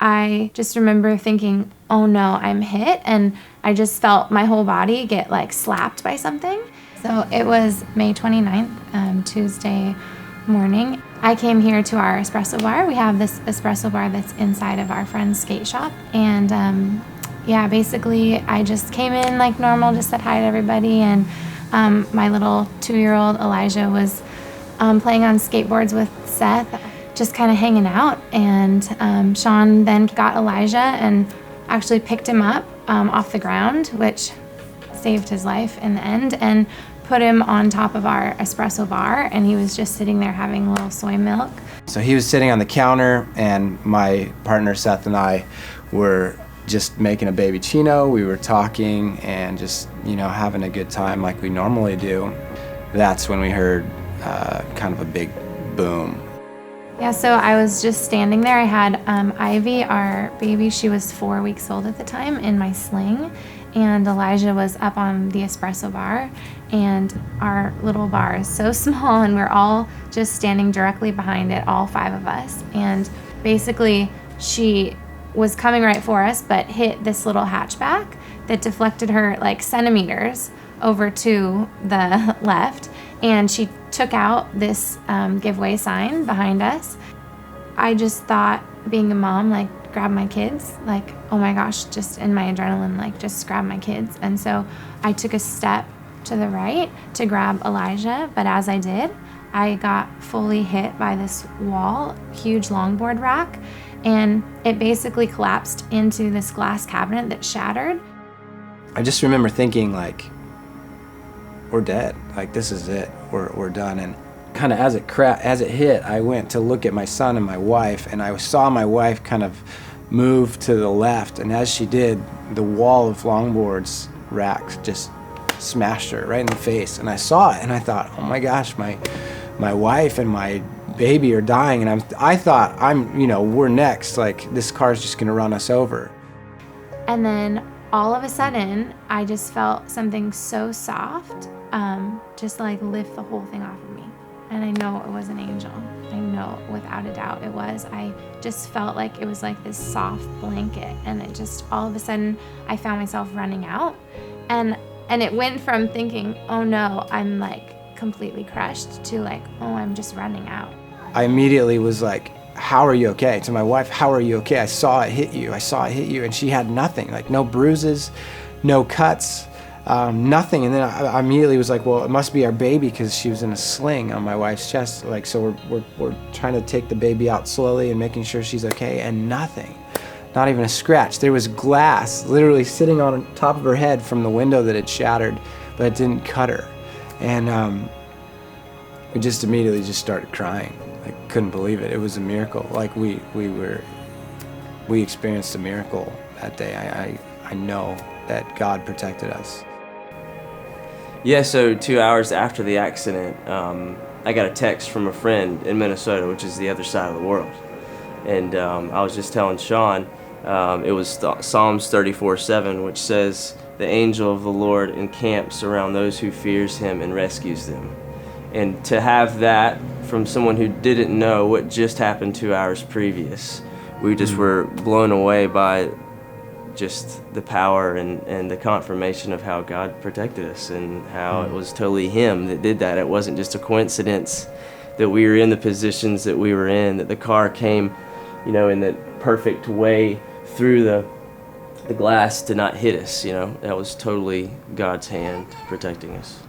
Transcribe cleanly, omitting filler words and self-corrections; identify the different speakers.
Speaker 1: I just remember thinking, oh no, I'm hit. And I just felt my whole body get like slapped by something. So it was May 29th, Tuesday morning. I came here to our espresso bar. We have this espresso bar that's inside of our friend's skate shop. And yeah, basically I just came in like normal, just said hi to everybody. And my little 2-year-old Elijah was playing on skateboards with Seth, just kind of hanging out. And Sean then got Elijah and actually picked him up off the ground, which saved his life in the end, and put him on top of our espresso bar, and he was just sitting there having a little soy milk.
Speaker 2: So he was sitting on the counter, and my partner Seth and I were just making a baby chino. We were talking and just, having a good time like we normally do. That's when we heard kind of a big boom.
Speaker 1: Yeah, so I was just standing there. I had Ivy, our baby, she was 4 weeks old at the time, in my sling, and Elijah was up on the espresso bar, and our little bar is so small, and we're all just standing directly behind it, all 5 of us. And basically, she was coming right for us, but hit this little hatchback that deflected her like centimeters over to the left, and she took out this giveaway sign behind us. I just thought, being a mom, like, grab my kids, like, oh my gosh, just in my adrenaline, like, just grab my kids. And so I took a step to the right to grab Elijah, but as I did, I got fully hit by this wall, huge longboard rack, and it basically collapsed into this glass cabinet that shattered.
Speaker 2: I just remember thinking, like, we're dead. Like, this is it. We're done. And kind of as it hit, I went to look at my son and my wife, and I saw my wife kind of move to the left. And as she did, the wall of longboards racks just smashed her right in the face. And I saw it, and I thought, oh my gosh, my wife and my baby are dying. And I thought, we're next. Like, this car's just gonna run us over.
Speaker 1: And then all of a sudden, I just felt something so soft, just like lift the whole thing off of me. And I know it was an angel. I know without a doubt it was. I just felt like it was like this soft blanket, and it just, all of a sudden, I found myself running out. And it went from thinking, oh no, I'm like completely crushed, to like, oh, I'm just running out.
Speaker 2: I immediately was like, how are you okay? To my wife, how are you okay? I saw it hit you. And she had nothing, like no bruises, no cuts, nothing. And then I immediately was like, well, it must be our baby, because she was in a sling on my wife's chest. Like, so we're trying to take the baby out slowly and making sure she's okay, and nothing, not even a scratch. There was glass literally sitting on top of her head from the window that had shattered, but it didn't cut her. And we just immediately just started crying. I couldn't believe it. It was a miracle. Like, we experienced a miracle that day. I know that God protected us.
Speaker 3: Yeah, so 2 hours after the accident, I got a text from a friend in Minnesota, which is the other side of the world. And I was just telling Sean, it was Psalms 34:7, which says, "The angel of the Lord encamps around those who fears him and rescues them." And to have that from someone who didn't know what just happened 2 hours previous, we just were blown away by just the power and the confirmation of how God protected us, and how it was totally him that did that. It wasn't just a coincidence that we were in the positions that we were in, that the car came, in the perfect way through the glass to not hit us. That was totally God's hand protecting us.